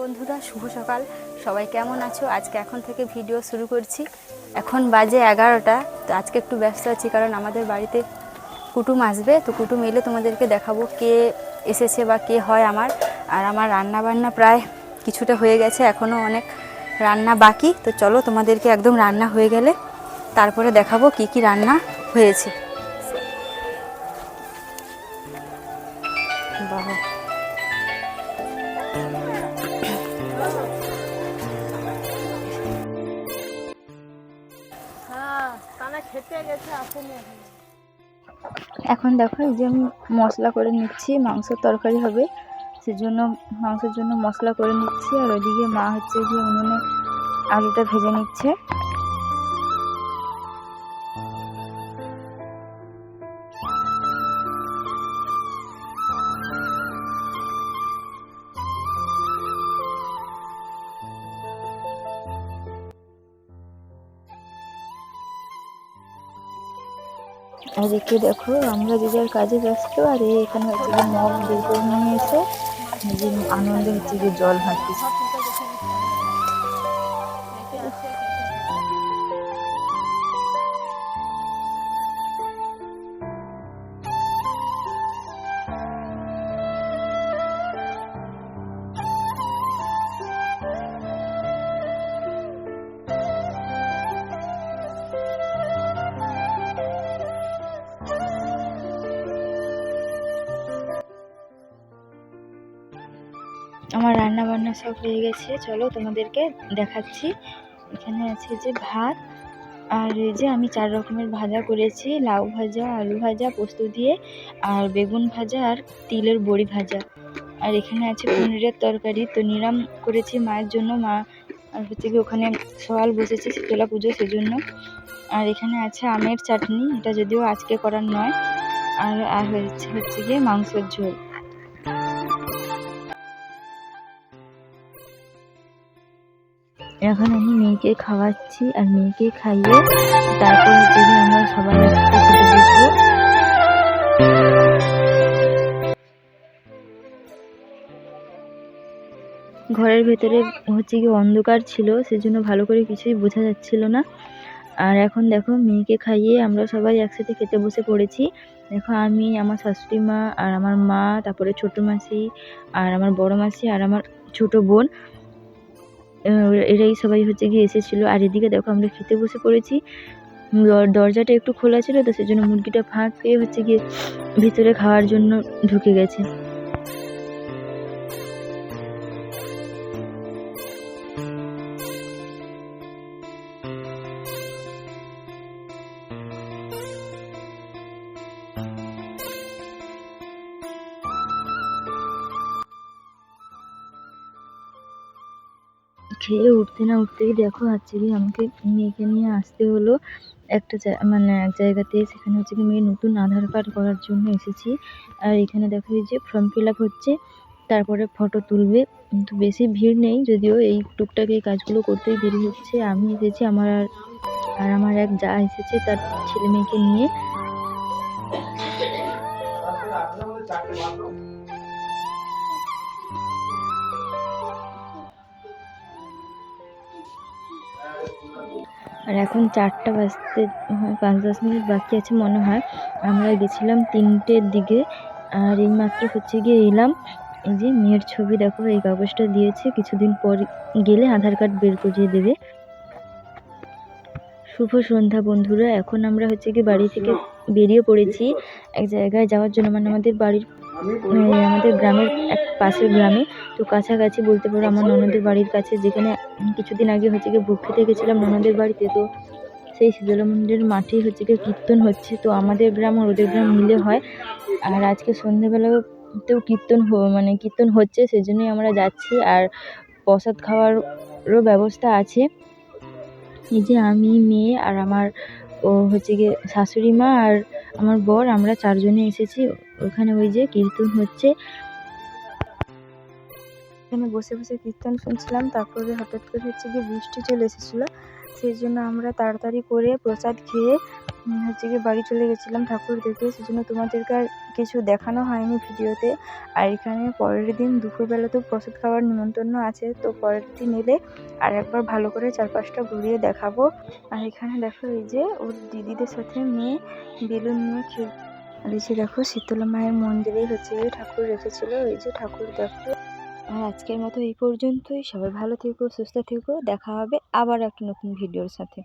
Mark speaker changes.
Speaker 1: বন্ধুরা, শুভ সকাল। সবাই কেমন আছো? আজকে এখন থেকে ভিডিও শুরু করছি। এখন বাজে 11টা। তো আজকে একটু ব্যস্ত আছি, কারণ আমাদের বাড়িতে কুটুম আসবে। তো কুটুম এলে তোমাদেরকে দেখাবো কে এসেছে বা কে হয় আমার। আর আমার রান্না বান্না প্রায় কিছুটা হয়ে গেছে, এখনও অনেক রান্না বাকি। তো চলো তোমাদেরকে একদম রান্না হয়ে গেলে তারপরে দেখাবো কি কি রান্না হয়েছে। বাবা, এখন দেখো এই যে আমি মশলা করে নিচ্ছি, মাংসের তরকারি হবে সেজন্য মাংসের জন্য মশলা করে নিচ্ছি। আর ওইদিকে মা হচ্ছে গিয়ে উনুনে আলুটা ভেজে নিচ্ছে। আর একটু দেখো, আমরা যে যার কাজে ব্যস্ত, আর এখানে হচ্ছে গিয়ে মগ বের করে নিয়ে এসে যে আনন্দে হচ্ছে গিয়ে জল ভাসতেছে। আমার রান্না বান্না সব হয়ে গেছে, চলো তোমাদেরকে দেখাচ্ছি। এখানে আছে যে ভাত, আর এই যে আমি 4 রকমের ভাজা করেছি, লাউ ভাজা, আলু ভাজা পোস্ত দিয়ে, আর বেগুন ভাজা, আর তিলের বড়ি ভাজা। আর এখানে আছে পনিরের তরকারি। তো নিরাম করেছি মায়ের জন্য, মা আর হচ্ছে কি ওখানে সওয়াল বসেছে শীতলা পুজো সেজন্য। আর এখানে আছে আমের চাটনি, এটা যদিও আজকে করার নয়। আর হচ্ছে গিয়ে মাংসের ঝোল। এখন আমি মেয়েকে খাওয়াচ্ছি, আর মেয়েকে খাইয়ে তারপর হচ্ছে গিয়ে আমরা সবাই একসাথে খেতে বসবো। ঘরের ভেতরে হচ্ছে গিয়ে অন্ধকার ছিল, সেজন্য ভালো করে কিছুই বোঝা যাচ্ছিল না। আর এখন দেখো মেয়েকে খাইয়ে আমরা সবাই একসাথে খেতে বসে পড়েছি। দেখো আমি, আমার শাশুড়ি মা, আর আমার মা, তারপরে ছোট মাসি, আর আমার বড় মাসি, আর আমার ছোট বোন, এরাই সবাই হচ্ছে গিয়ে এসেছিলো। আর এদিকে দেখো আমরা খেতে বসে পড়েছি। দরজাটা একটু খোলা ছিল, তো সেজন্য মুরগিটা ফাঁক পেয়ে হচ্ছে গিয়ে ভিতরে খাওয়ার জন্য ঢুকে গেছে। খেয়ে উঠতে না উঠতেই দেখো হচ্ছে কি আমাকে মেয়েকে নিয়ে আসতে হলো একটা এক জায়গাতে। সেখানে হচ্ছে কি মেয়ে নতুন আধার কার্ড করার জন্য এসেছি। আর এখানে দেখো এই যে ফর্ম ফিল আপ হচ্ছে, তারপরে ফটো তুলবে। কিন্তু বেশি ভিড় নেই, যদিও এই টুকটাক এই কাজগুলো করতেই দেরি হচ্ছে। আমি এসেছি, আর আমার এক যা এসেছে তার ছেলে মেয়েকে নিয়ে। আর এখন 4টা বাজতে 5-10 মিনিট বাকি আছে মনে হয়। আমরা গেছিলাম 3টের দিকে, আর এই মাত্র হচ্ছে গিয়ে এলাম। এই যে মেয়ের ছবি দেখো, এই কাগজটা দিয়েছে, কিছুদিন পর গেলে আধার কার্ড বের করিয়ে দেবে। শুভ সন্ধ্যা বন্ধুরা, এখন আমরা হচ্ছে গিয়ে বাড়ি থেকে বেরিয়ে পড়েছি এক জায়গায় যাওয়ার জন্য, মানে আমাদের গ্রামের এক পাশের গ্রামে। তো কাছাকাছি বলতে পারো, আমার ননদের বাড়ির কাছে, যেখানে কিছুদিন আগে হচ্ছে গিয়ে ভোগ খেতে গেছিলাম ননদের বাড়িতে। তো সেই শীতলা মন্দিরের মাঠেই হচ্ছে গিয়ে কীর্তন হচ্ছে। তো আমাদের গ্রাম আর ওদের গ্রাম মিলে হয়। আর আজকে সন্ধ্যেবেলাও তো মানে কীর্তন হচ্ছে, সেজন্যই আমরা যাচ্ছি। আর প্রসাদ খাওয়ারও ব্যবস্থা আছে। এই যে আমি, মেয়ে আর আমার হচ্ছে গিয়ে শাশুড়ি মা আর আমার বর, আমরা 4 জনে এসেছি। ওখানে ওই যে কীর্তন হচ্ছে, এখানে বসে বসে কীর্তন শুনছিলাম। তারপরে হঠাৎ করে হচ্ছে গিয়ে বৃষ্টি চলে এসেছিলো, সেই জন্য আমরা তাড়াতাড়ি করে প্রসাদ খেয়ে হচ্ছে গিয়ে বাড়ি চলে গেছিলাম ঠাকুর দেখে। সেজন্য তোমাদেরকে আর কিছু দেখানো হয়নি ভিডিওতে। আর এখানে পরের দিন দুপুরবেলাতেও প্রসাদ খাওয়ার নিমন্ত্রণ আছে, তো পরের দিন এলে আর একবার ভালো করে চারপাশটা ঘুরিয়ে দেখাবো। আর এখানে দেখো এই যে ওর দিদিদের সাথে মেয়ে বেলুন নিয়ে খেল। আর এই যে দেখো শীতলা মায়ের মন্দিরেই হচ্ছে গিয়ে ঠাকুর রেখেছিল, এই যে ঠাকুর দেখো। আর আজকের মতো এই পর্যন্তই। সবাই ভালো থেকো, সুস্থ থেকো। দেখা হবে আবার একটা নতুন ভিডিওর সাথে।